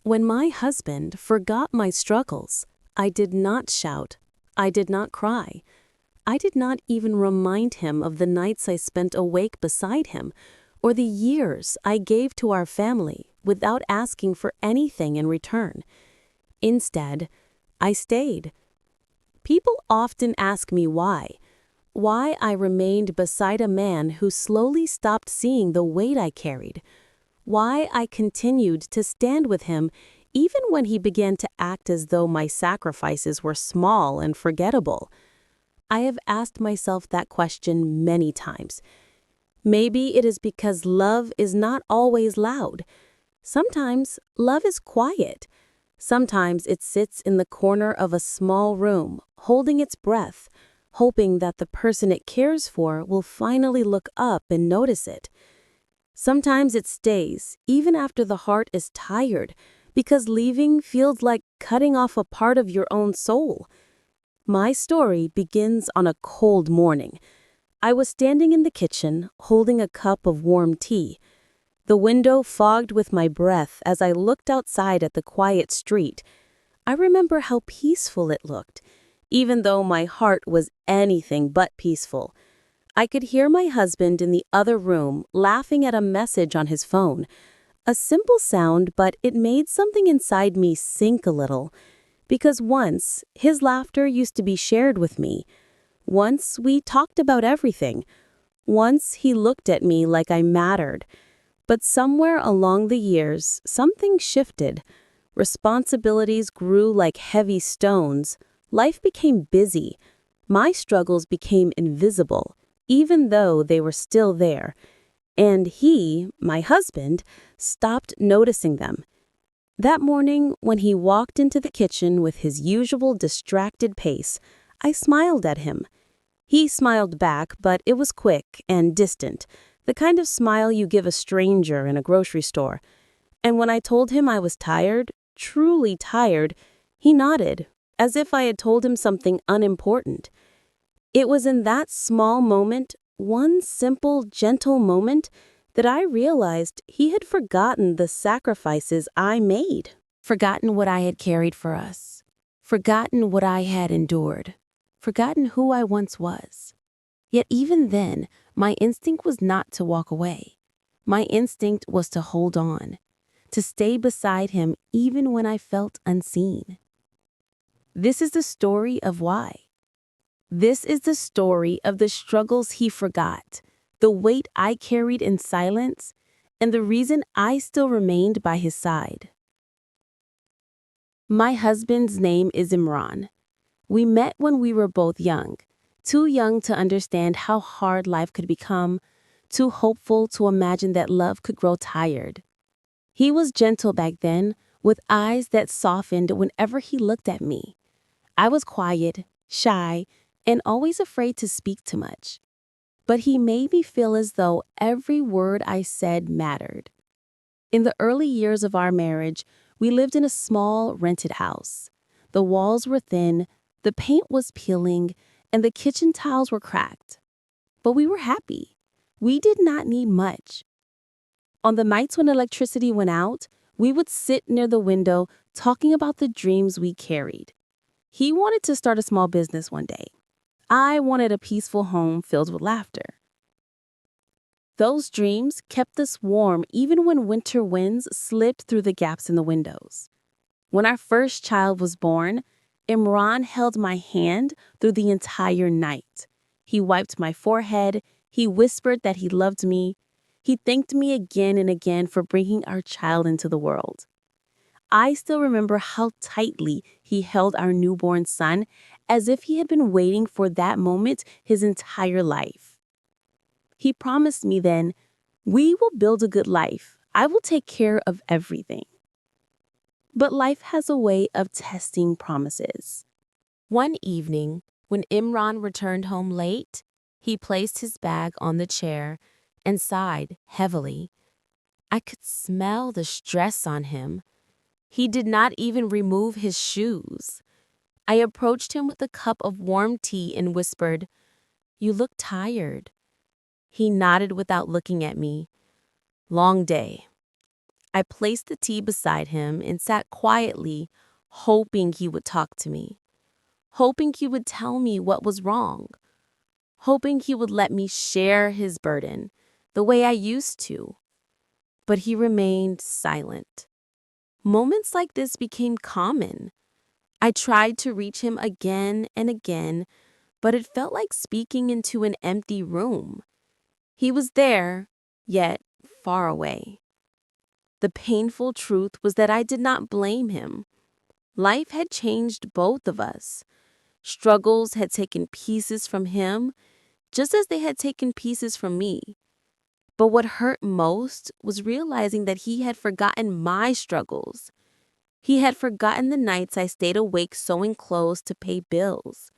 When my husband forgot my struggles, I did not shout. I did not cry. I did not even remind him of the nights I spent awake beside him, or the years I gave to our family without asking for anything in return. Instead, I stayed. People often ask me why I remained beside a man who slowly stopped seeing the weight I carried, why I continued to stand with him even when he began to act as though my sacrifices were small and forgettable. I have asked myself that question many times. Maybe it is because love is not always loud. Sometimes love is quiet. Sometimes it sits in the corner of a small room, holding its breath, hoping that the person it cares for will finally look up and notice it. Sometimes it stays, even after the heart is tired, because leaving feels like cutting off a part of your own soul. My story begins on a cold morning. I was standing in the kitchen, holding a cup of warm tea. The window fogged with my breath as I looked outside at the quiet street. I remember how peaceful it looked, even though my heart was anything but peaceful. I could hear my husband in the other room laughing at a message on his phone. A simple sound, but it made something inside me sink a little. Because once, his laughter used to be shared with me. Once, we talked about everything. Once, he looked at me like I mattered. But somewhere along the years, something shifted. Responsibilities grew like heavy stones. Life became busy. My struggles became invisible, even though they were still there. And he, my husband, stopped noticing them. That morning, when he walked into the kitchen with his usual distracted pace, I smiled at him. He smiled back, but it was quick and distant, the kind of smile you give a stranger in a grocery store. And when I told him I was tired, truly tired, he nodded, as if I had told him something unimportant. It was in that small moment, one simple, gentle moment, that I realized he had forgotten the sacrifices I made, forgotten what I had carried for us, forgotten what I had endured, forgotten who I once was. Yet even then, my instinct was not to walk away. My instinct was to hold on, to stay beside him even when I felt unseen. This is the story of why. This is the story of the struggles he forgot, the weight I carried in silence, and the reason I still remained by his side. My husband's name is Imran. We met when we were both young, too young to understand how hard life could become, too hopeful to imagine that love could grow tired. He was gentle back then, with eyes that softened whenever he looked at me. I was quiet, shy, and always afraid to speak too much. But he made me feel as though every word I said mattered. In the early years of our marriage, we lived in a small, rented house. The walls were thin, the paint was peeling, and the kitchen tiles were cracked. But we were happy. We did not need much. On the nights when electricity went out, we would sit near the window talking about the dreams we carried. He wanted to start a small business one day. I wanted a peaceful home filled with laughter. Those dreams kept us warm even when winter winds slipped through the gaps in the windows. When our first child was born, Imran held my hand through the entire night. He wiped my forehead, he whispered that he loved me, he thanked me again and again for bringing our child into the world. I still remember how tightly he held our newborn son, as if he had been waiting for that moment his entire life. He promised me then, "We will build a good life. I will take care of everything." But life has a way of testing promises. One evening, when Imran returned home late, he placed his bag on the chair and sighed heavily. I could smell the stress on him. He did not even remove his shoes. I approached him with a cup of warm tea and whispered, "You look tired." He nodded without looking at me. "Long day." I placed the tea beside him and sat quietly, hoping he would talk to me, hoping he would tell me what was wrong, hoping he would let me share his burden the way I used to. But he remained silent. Moments like this became common. I tried to reach him again and again, but it felt like speaking into an empty room. He was there, yet far away. The painful truth was that I did not blame him. Life had changed both of us. Struggles had taken pieces from him, just as they had taken pieces from me. But what hurt most was realizing that he had forgotten my struggles. He had forgotten the nights I stayed awake sewing clothes to pay bills,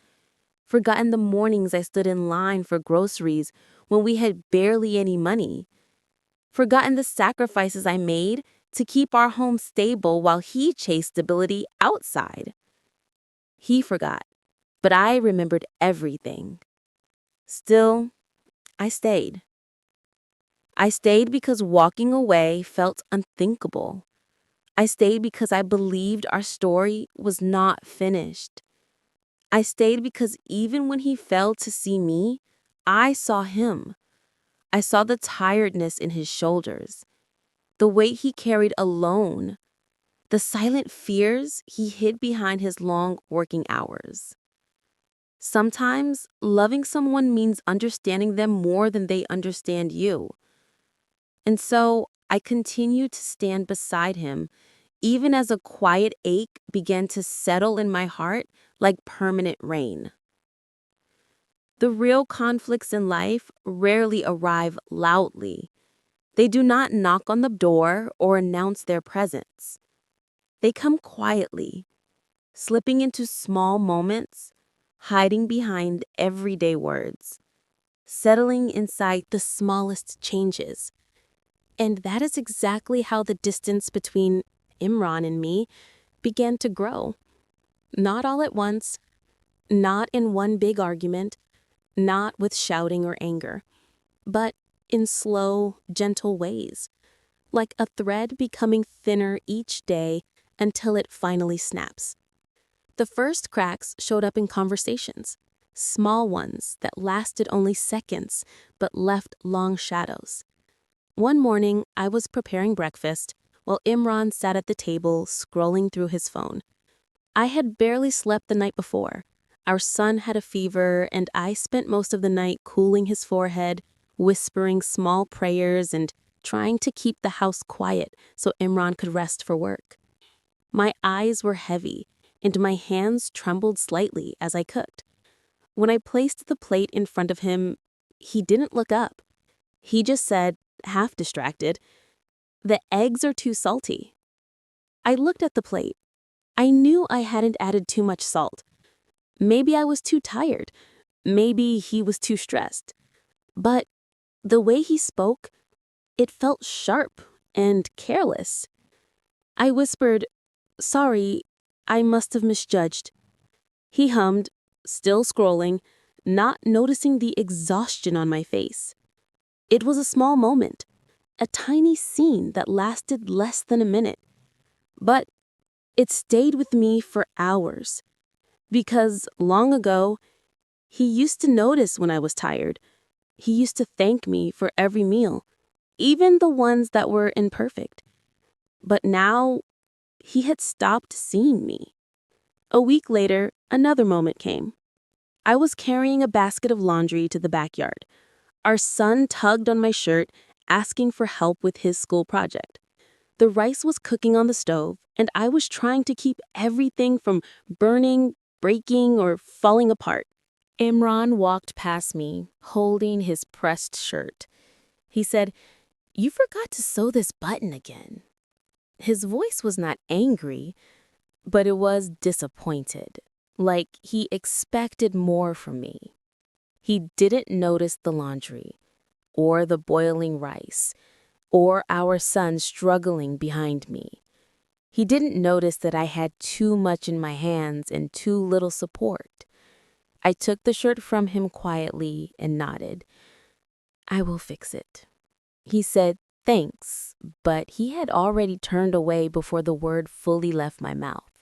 forgotten the mornings I stood in line for groceries when we had barely any money, forgotten the sacrifices I made to keep our home stable while he chased stability outside. He forgot, but I remembered everything. Still, I stayed. I stayed because walking away felt unthinkable. I stayed because I believed our story was not finished. I stayed because even when he failed to see me, I saw him. I saw the tiredness in his shoulders, the weight he carried alone, the silent fears he hid behind his long working hours. Sometimes loving someone means understanding them more than they understand you. And so I continued to stand beside him, even as a quiet ache began to settle in my heart like permanent rain. The real conflicts in life rarely arrive loudly. They do not knock on the door or announce their presence. They come quietly, slipping into small moments, hiding behind everyday words, settling inside the smallest changes. And that is exactly how the distance between Imran and me began to grow. Not all at once, not in one big argument, not with shouting or anger, but in slow, gentle ways, like a thread becoming thinner each day until it finally snaps. The first cracks showed up in conversations, small ones that lasted only seconds but left long shadows. One morning, I was preparing breakfast while Imran sat at the table scrolling through his phone. I had barely slept the night before. Our son had a fever, and I spent most of the night cooling his forehead, whispering small prayers, and trying to keep the house quiet so Imran could rest for work. My eyes were heavy, and my hands trembled slightly as I cooked. When I placed the plate in front of him, he didn't look up. He just said, half distracted, "The eggs are too salty." I looked at the plate. I knew I hadn't added too much salt. Maybe I was too tired. Maybe he was too stressed. But the way he spoke, it felt sharp and careless. I whispered, "Sorry, I must have misjudged." He hummed, still scrolling, not noticing the exhaustion on my face. It was a small moment, a tiny scene that lasted less than a minute. But it stayed with me for hours. Because long ago, he used to notice when I was tired. He used to thank me for every meal, even the ones that were imperfect. But now, he had stopped seeing me. A week later, another moment came. I was carrying a basket of laundry to the backyard. Our son tugged on my shirt, asking for help with his school project. The rice was cooking on the stove, and I was trying to keep everything from burning, breaking, or falling apart. Imran walked past me, holding his pressed shirt. He said, "You forgot to sew this button again." His voice was not angry, but it was disappointed, like he expected more from me. He didn't notice the laundry, or the boiling rice, or our son struggling behind me. He didn't notice that I had too much in my hands and too little support. I took the shirt from him quietly and nodded. "I will fix it." He said, "Thanks," but he had already turned away before the word fully left my mouth.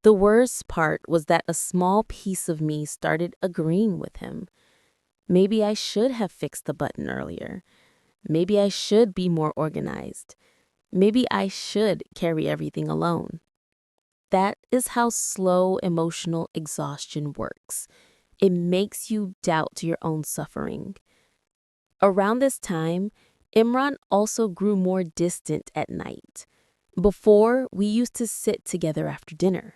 The worst part was that a small piece of me started agreeing with him. Maybe I should have fixed the button earlier. Maybe I should be more organized. Maybe I should carry everything alone. That is how slow emotional exhaustion works. It makes you doubt your own suffering. Around this time, Imran also grew more distant at night. Before, we used to sit together after dinner.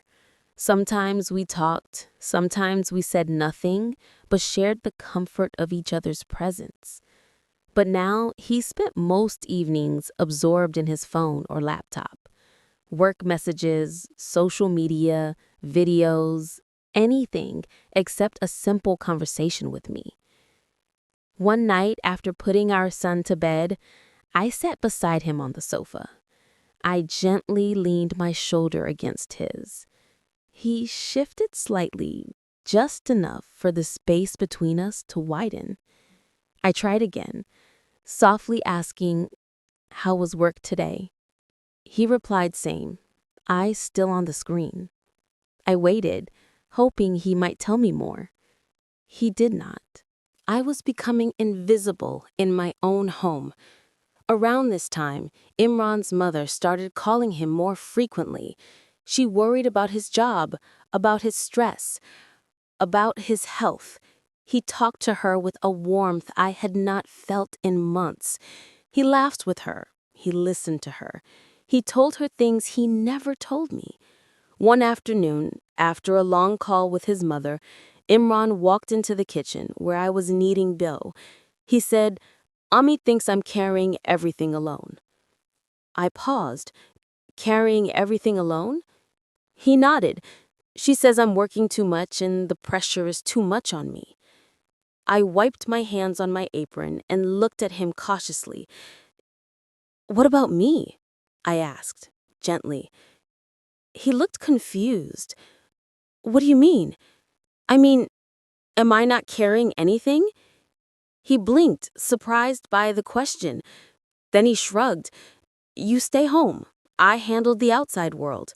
Sometimes we talked, sometimes we said nothing, but shared the comfort of each other's presence. But now, he spent most evenings absorbed in his phone or laptop. Work messages, social media, videos, anything except a simple conversation with me. One night, after putting our son to bed, I sat beside him on the sofa. I gently leaned my shoulder against his. He shifted slightly, just enough for the space between us to widen. I tried again, softly asking, "How was work today?" He replied same, eyes still on the screen. I waited, hoping he might tell me more. He did not. I was becoming invisible in my own home. Around this time, Imran's mother started calling him more frequently. She worried about his job, about his stress, about his health. He talked to her with a warmth I had not felt in months. He laughed with her. He listened to her. He told her things he never told me. One afternoon, after a long call with his mother, Imran walked into the kitchen where I was kneading dough. He said, "Ami thinks I'm carrying everything alone." I paused. "Carrying everything alone?" He nodded. "She says I'm working too much and the pressure is too much on me." I wiped my hands on my apron and looked at him cautiously. "What about me?" I asked, gently. He looked confused. "What do you mean? I mean, am I not carrying anything?" He blinked, surprised by the question. Then he shrugged. "You stay home. I handled the outside world."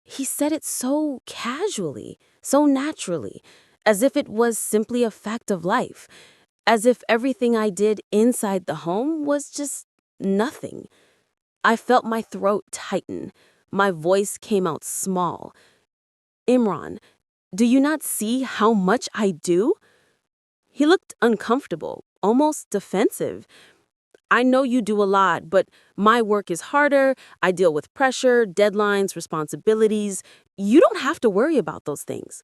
He said it so casually, so naturally, as if it was simply a fact of life, as if everything I did inside the home was just nothing. I felt my throat tighten. My voice came out small. "Imran, do you not see how much I do?" He looked uncomfortable, almost defensive. "I know you do a lot, but my work is harder. I deal with pressure, deadlines, responsibilities. You don't have to worry about those things."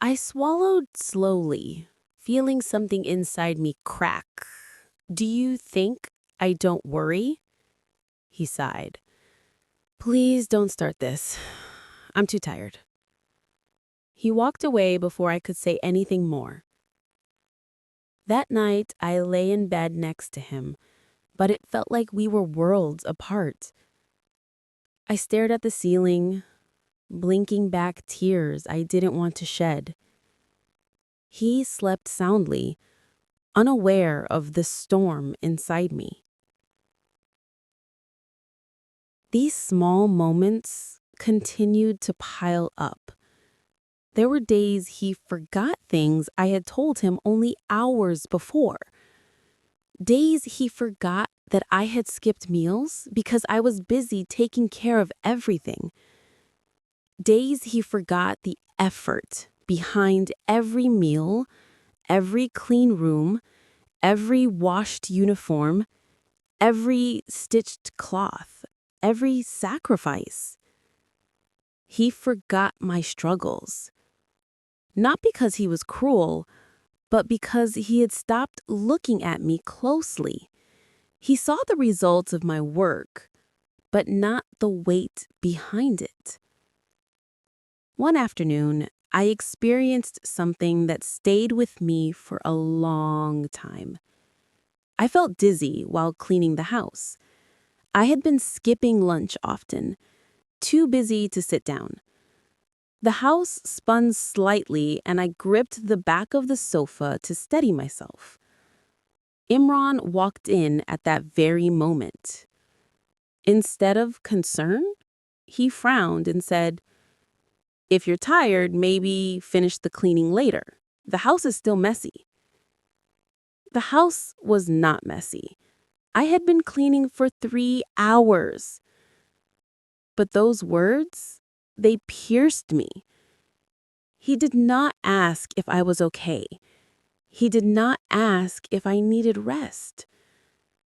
I swallowed slowly, feeling something inside me crack. "Do you think I don't worry?" He sighed. "Please don't start this. I'm too tired." He walked away before I could say anything more. That night, I lay in bed next to him, but it felt like we were worlds apart. I stared at the ceiling, blinking back tears I didn't want to shed. He slept soundly, unaware of the storm inside me. These small moments continued to pile up. There were days he forgot things I had told him only hours before. Days he forgot that I had skipped meals because I was busy taking care of everything. Days he forgot the effort behind every meal, every clean room, every washed uniform, every stitched cloth, every sacrifice. He forgot my struggles. Not because he was cruel, but because he had stopped looking at me closely. He saw the results of my work, but not the weight behind it. One afternoon, I experienced something that stayed with me for a long time. I felt dizzy while cleaning the house. I had been skipping lunch often, too busy to sit down. The house spun slightly and I gripped the back of the sofa to steady myself. Imran walked in at that very moment. Instead of concern, he frowned and said, "If you're tired, maybe finish the cleaning later. The house is still messy." The house was not messy. I had been cleaning for 3 hours. But those words, they pierced me. He did not ask if I was okay. He did not ask if I needed rest.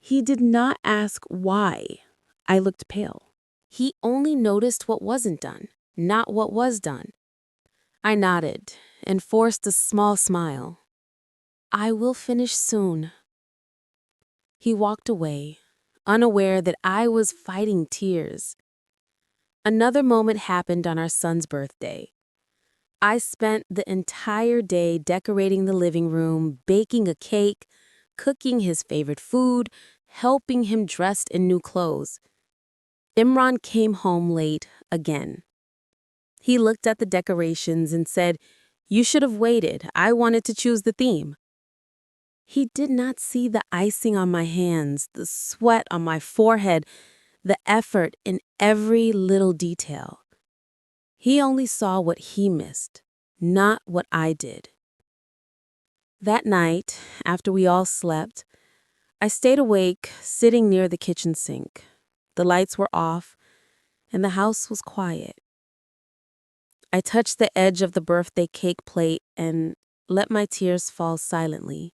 He did not ask why I looked pale. He only noticed what wasn't done, not what was done. I nodded and forced a small smile. "I will finish soon." He walked away, unaware that I was fighting tears. Another moment happened on our son's birthday. I spent the entire day decorating the living room, baking a cake, cooking his favorite food, helping him dress in new clothes. Imran came home late again. He looked at the decorations and said, "You should have waited. I wanted to choose the theme." He did not see the icing on my hands, the sweat on my forehead, the effort in every little detail. He only saw what he missed, not what I did. That night, after we all slept, I stayed awake, sitting near the kitchen sink. The lights were off, and the house was quiet. I touched the edge of the birthday cake plate and let my tears fall silently.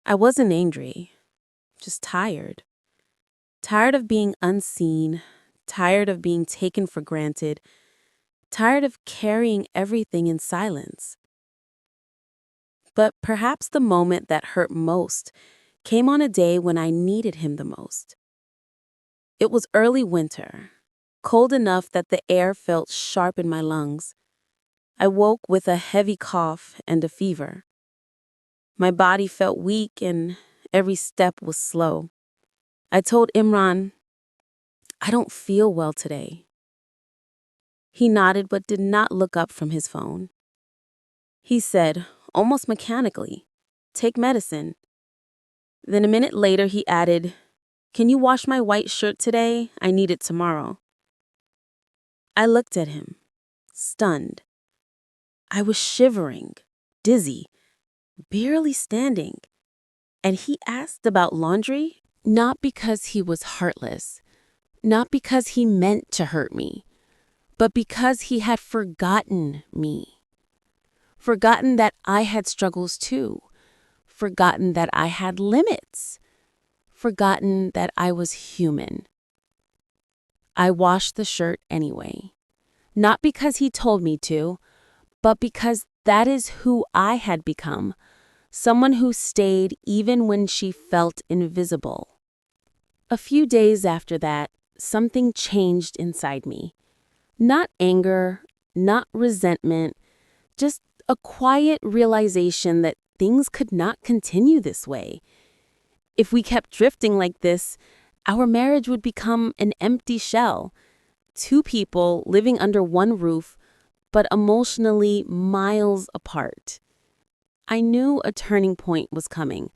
I wasn't angry, just tired. Tired of being unseen, tired of being taken for granted, tired of carrying everything in silence. But perhaps the moment that hurt most came on a day when I needed him the most. It was early winter, cold enough that the air felt sharp in my lungs. I woke with a heavy cough and a fever. My body felt weak and every step was slow. I told Imran, "I don't feel well today." He nodded but did not look up from his phone. He said, almost mechanically, "Take medicine." Then a minute later he added, "Can you wash my white shirt today? I need it tomorrow." I looked at him, stunned. I was shivering, dizzy, barely standing. And he asked about laundry, not because he was heartless, not because he meant to hurt me, but because he had forgotten me. Forgotten that I had struggles too. Forgotten that I had limits. Forgotten that I was human. I washed the shirt anyway. Not because he told me to, but because that is who I had become. Someone who stayed even when she felt invisible. A few days after that, something changed inside me. Not anger, not resentment, just a quiet realization that things could not continue this way. If we kept drifting like this, our marriage would become an empty shell. Two people living under one roof, but emotionally miles apart. I knew a turning point was coming.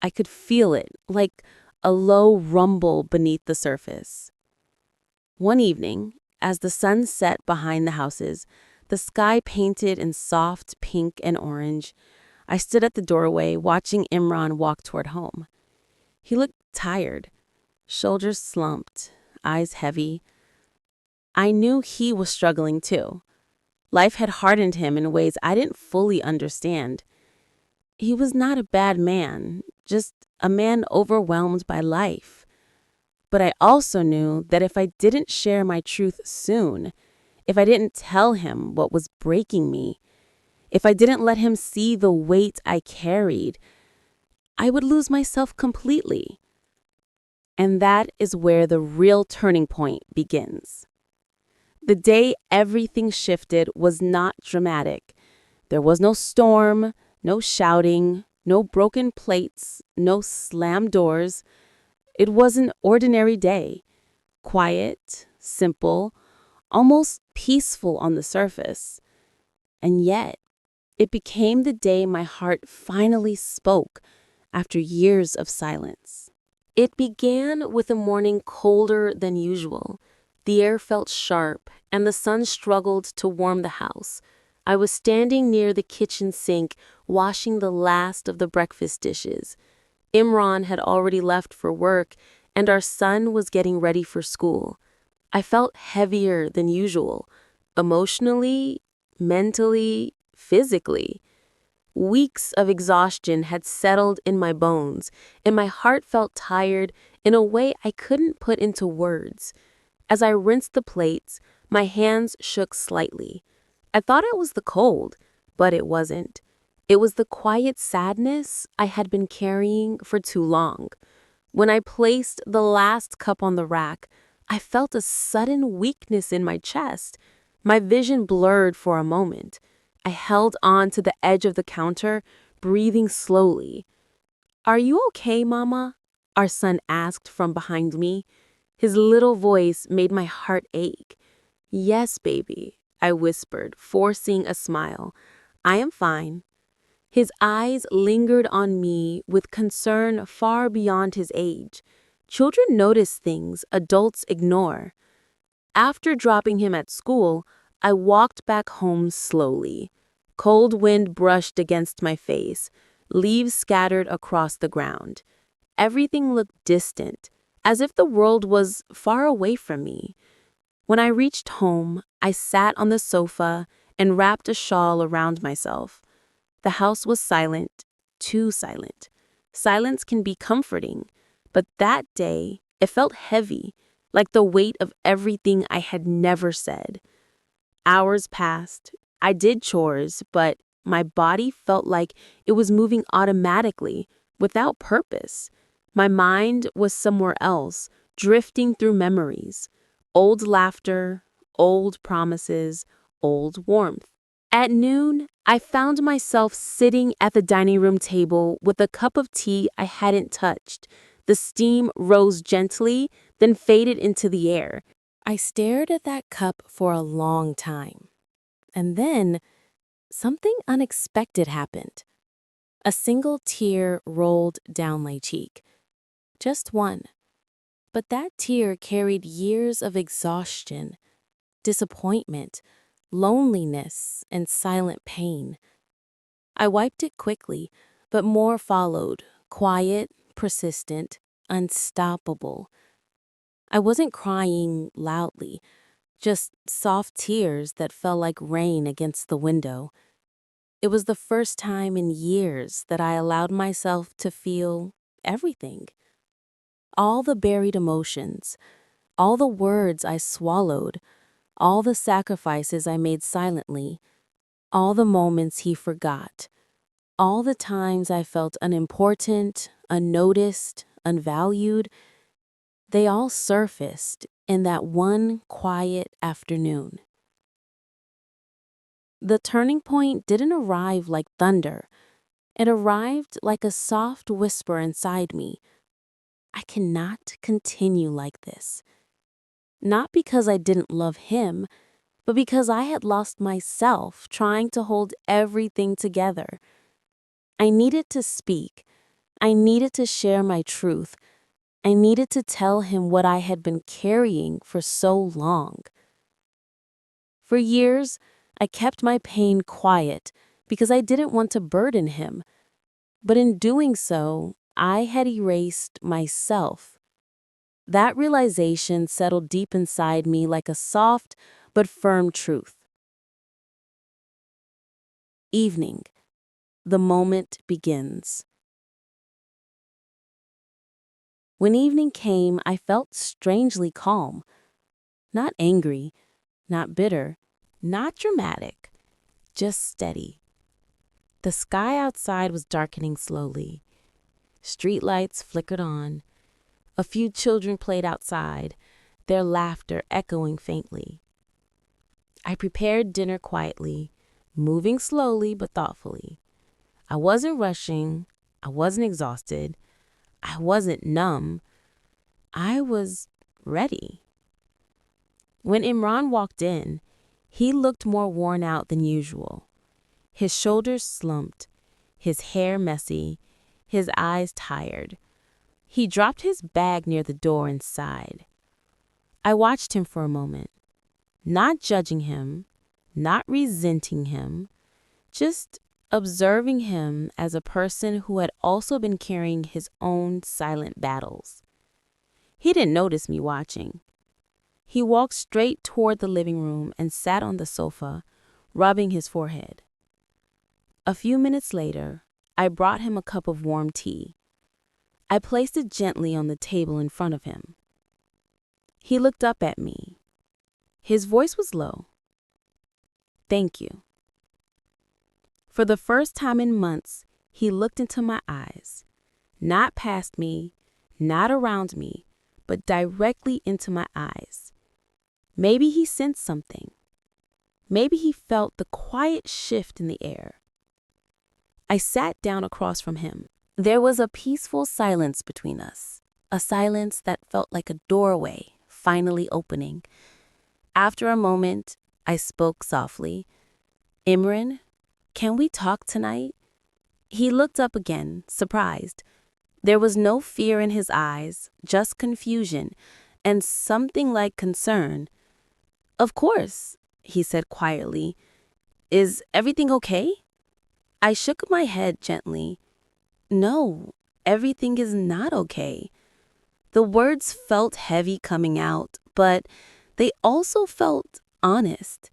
I could feel it, like a low rumble beneath the surface. One evening, as the sun set behind the houses, the sky painted in soft pink and orange, I stood at the doorway watching Imran walk toward home. He looked tired, shoulders slumped, eyes heavy. I knew he was struggling too. Life had hardened him in ways I didn't fully understand. He was not a bad man, just a man overwhelmed by life. But I also knew that if I didn't share my truth soon, if I didn't tell him what was breaking me, if I didn't let him see the weight I carried, I would lose myself completely. And that is where the real turning point begins. The day everything shifted was not dramatic. There was no storm, no shouting, no broken plates, no slammed doors. It was an ordinary day, quiet, simple, almost peaceful on the surface. And yet, it became the day my heart finally spoke, after years of silence. It began with a morning colder than usual. The air felt sharp, and the sun struggled to warm the house. I was standing near the kitchen sink, washing the last of the breakfast dishes. Imran had already left for work, and our son was getting ready for school. I felt heavier than usual, emotionally, mentally, physically. Weeks of exhaustion had settled in my bones, and my heart felt tired in a way I couldn't put into words. As I rinsed the plates, my hands shook slightly. I thought it was the cold, but it wasn't. It was the quiet sadness I had been carrying for too long. When I placed the last cup on the rack, I felt a sudden weakness in my chest. My vision blurred for a moment. I held on to the edge of the counter, breathing slowly. "Are you okay, Mama?" our son asked from behind me. His little voice made my heart ache. "Yes, baby," I whispered, forcing a smile. "I am fine." His eyes lingered on me with concern far beyond his age. Children notice things adults ignore. After dropping him at school, I walked back home slowly. Cold wind brushed against my face. Leaves scattered across the ground. Everything looked distant, as if the world was far away from me. When I reached home, I sat on the sofa and wrapped a shawl around myself. The house was silent, too silent. Silence can be comforting, but that day it felt heavy, like the weight of everything I had never said. Hours passed. I did chores, but my body felt like it was moving automatically, without purpose. My mind was somewhere else, drifting through memories. Old laughter, old promises, old warmth. At noon, I found myself sitting at the dining room table with a cup of tea I hadn't touched. The steam rose gently, then faded into the air. I stared at that cup for a long time. And then, something unexpected happened. A single tear rolled down my cheek. Just one. But that tear carried years of exhaustion, disappointment, loneliness, and silent pain. I wiped it quickly, but more followed, quiet, persistent, unstoppable. I wasn't crying loudly, just soft tears that fell like rain against the window. It was the first time in years that I allowed myself to feel everything. All the buried emotions, all the words I swallowed, all the sacrifices I made silently, all the moments he forgot, all the times I felt unimportant, unnoticed, unvalued, they all surfaced in that one quiet afternoon. The turning point didn't arrive like thunder. It arrived like a soft whisper inside me. I cannot continue like this. Not because I didn't love him, but because I had lost myself trying to hold everything together. I needed to speak. I needed to share my truth. I needed to tell him what I had been carrying for so long. For years, I kept my pain quiet because I didn't want to burden him. But in doing so, I had erased myself. That realization settled deep inside me like a soft but firm truth. Evening. The moment begins. When evening came, I felt strangely calm. Not angry, not bitter, not dramatic, just steady. The sky outside was darkening slowly. Streetlights flickered on. A few children played outside, their laughter echoing faintly. I prepared dinner quietly, moving slowly but thoughtfully. I wasn't rushing. I wasn't exhausted. I wasn't numb. I was ready. When Imran walked in, he looked more worn out than usual. His shoulders slumped, his hair messy, his eyes tired. He dropped his bag near the door and sighed. I watched him for a moment, not judging him, not resenting him, just observing him as a person who had also been carrying his own silent battles. He didn't notice me watching. He walked straight toward the living room and sat on the sofa, rubbing his forehead. A few minutes later, I brought him a cup of warm tea. I placed it gently on the table in front of him. He looked up at me. His voice was low. "Thank you." For the first time in months, he looked into my eyes, not past me, not around me, but directly into my eyes. Maybe he sensed something. Maybe he felt the quiet shift in the air. I sat down across from him. There was a peaceful silence between us, a silence that felt like a doorway finally opening. After a moment, I spoke softly. "Imran, can we talk tonight?" He looked up again, surprised. There was no fear in his eyes, just confusion and something like concern. "Of course," he said quietly. "Is everything okay?" I shook my head gently. "No, everything is not okay." The words felt heavy coming out, but they also felt honest.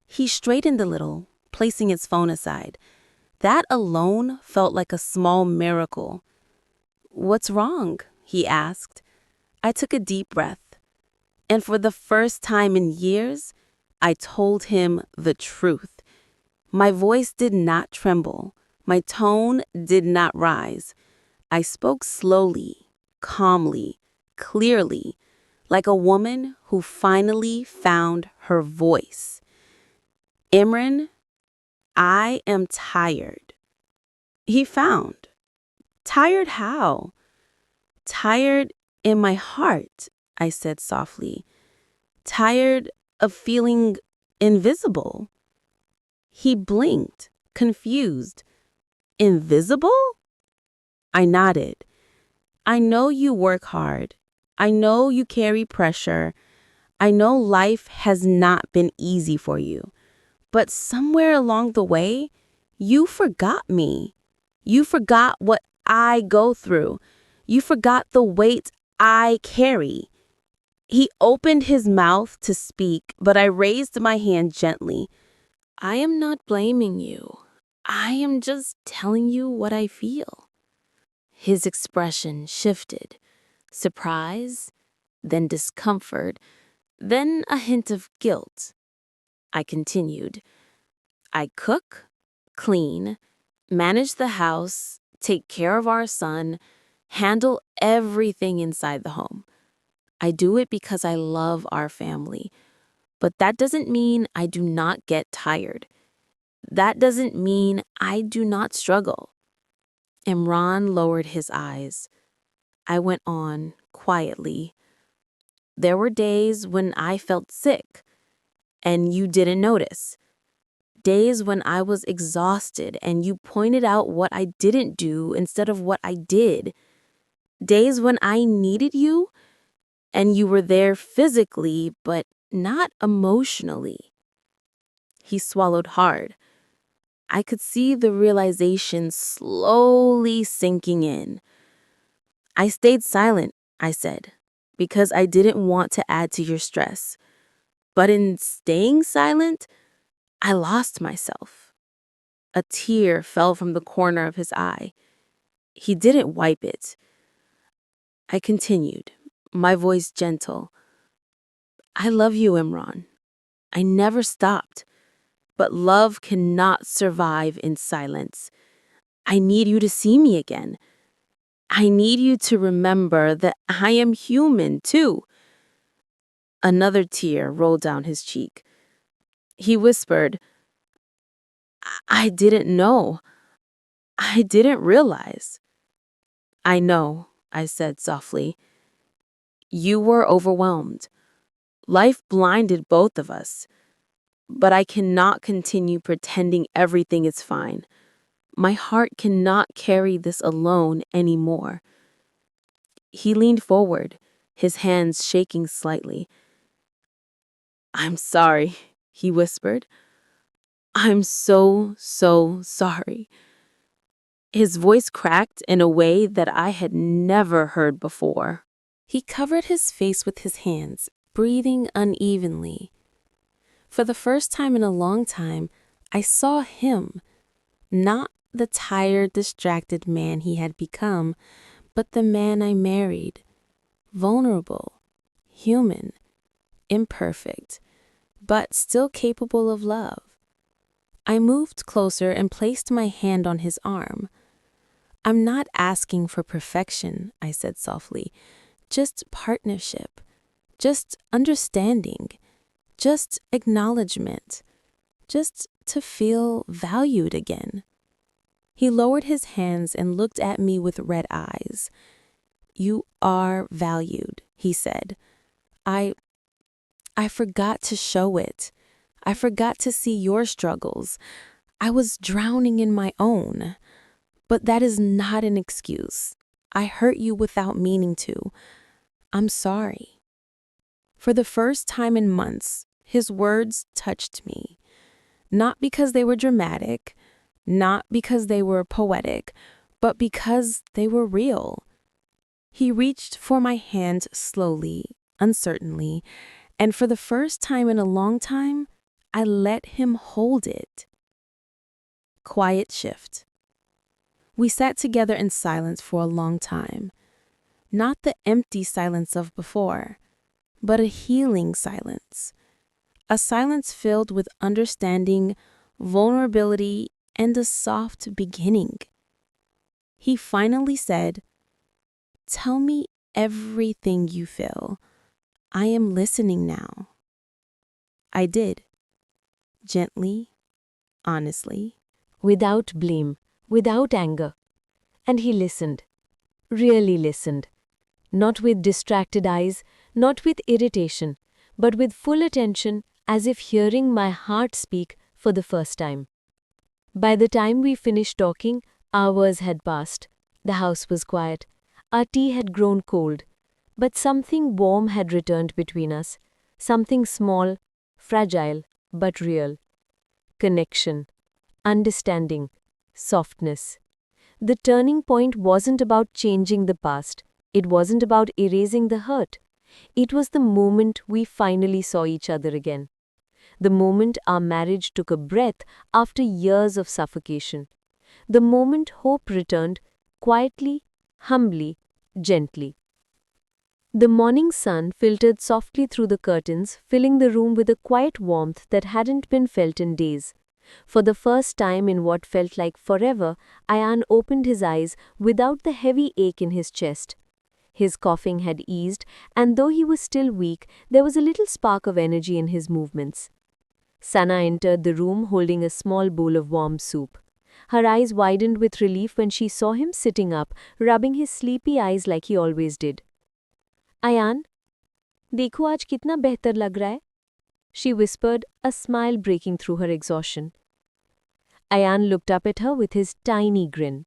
He straightened a little, placing his phone aside. That alone felt like a small miracle. "What's wrong?" he asked. I took a deep breath, and for the first time in years, I told him the truth. My voice did not tremble. My tone did not rise. I spoke slowly, calmly, clearly, like a woman who finally found her voice. "Imran, I am tired." He found. Tired how? "Tired in my heart," I said softly. "Tired of feeling invisible." He blinked, confused. "Invisible?" I nodded. "I know you work hard. I know you carry pressure. I know life has not been easy for you. But somewhere along the way, you forgot me. You forgot what I go through. You forgot the weight I carry." He opened his mouth to speak, but I raised my hand gently. "I am not blaming you. I am just telling you what I feel." His expression shifted. Surprise, then discomfort, then a hint of guilt. I continued. "I cook, clean, manage the house, take care of our son, handle everything inside the home. I do it because I love our family. But that doesn't mean I do not get tired. That doesn't mean I do not struggle." Imran lowered his eyes. I went on quietly. "There were days when I felt sick, and you didn't notice. Days when I was exhausted, and you pointed out what I didn't do instead of what I did. Days when I needed you, and you were there physically, but not emotionally." He swallowed hard. I could see the realization slowly sinking in. "I stayed silent," I said, "because I didn't want to add to your stress. But in staying silent, I lost myself." A tear fell from the corner of his eye. He didn't wipe it. I continued, my voice gentle. "I love you, Imran. I never stopped. But love cannot survive in silence. I need you to see me again. I need you to remember that I am human, too." Another tear rolled down his cheek. He whispered, "I didn't know. I didn't realize." "I know," I said softly. "You were overwhelmed. Life blinded both of us. But I cannot continue pretending everything is fine. My heart cannot carry this alone anymore. He leaned forward, his hands shaking slightly. I'm sorry, he whispered. I'm so sorry. His voice cracked in a way that I had never heard before. He covered his face with his hands, breathing unevenly. For the first time in a long time, I saw him, not the tired, distracted man he had become, but the man I married, vulnerable, human, imperfect, but still capable of love. I moved closer and placed my hand on his arm. I'm not asking for perfection, I said softly. Just partnership. Just understanding. Just acknowledgement. Just to feel valued again. He lowered his hands and looked at me with red eyes. You are valued, he said. I forgot to show it. I forgot to see your struggles. I was drowning in my own. But that is not an excuse. I hurt you without meaning to. I'm sorry. For the first time in months, his words touched me. Not because they were dramatic, not because they were poetic, but because they were real. He reached for my hand slowly, uncertainly, and for the first time in a long time, I let him hold it. Quiet shift. We sat together in silence for a long time. Not the empty silence of before, but a healing silence. A silence filled with understanding, vulnerability, and a soft beginning. He finally said, "Tell me everything you feel. I am listening now." I did. Gently, honestly, without blame, without anger. And he listened, really listened, not with distracted eyes, not with irritation, but with full attention, as if hearing my heart speak for the first time. By the time we finished talking, hours had passed. The house was quiet. Our tea had grown cold. But something warm had returned between us, something small, fragile, but real. Connection, understanding, softness. The turning point wasn't about changing the past. It wasn't about erasing the hurt. It was the moment we finally saw each other again. The moment our marriage took a breath after years of suffocation. The moment hope returned, quietly, humbly, gently. The morning sun filtered softly through the curtains, filling the room with a quiet warmth that hadn't been felt in days. For the first time in what felt like forever, Ayan opened his eyes without the heavy ache in his chest. His coughing had eased, and though he was still weak, there was a little spark of energy in his movements. Sana entered the room holding a small bowl of warm soup. Her eyes widened with relief when she saw him sitting up, rubbing his sleepy eyes like he always did. "Ayan, देखो आज कितना बेहतर लग रहा है?" she whispered, a smile breaking through her exhaustion. Ayan looked up at her with his tiny grin.